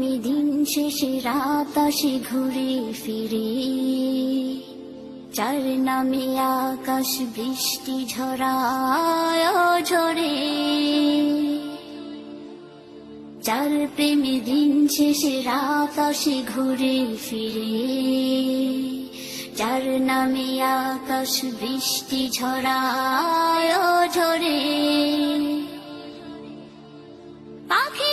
প্রেমী দিন শেষে রাত আসে ঘুরে ফিরে, যার নামে আকাশ বৃষ্টি ঝরায় ঝরে। যার প্রেমী দিন শেষে রাত আসে ঘুরে ফিরে, যার নামে আকাশ বৃষ্টি ঝরায় ঝরে। পাখি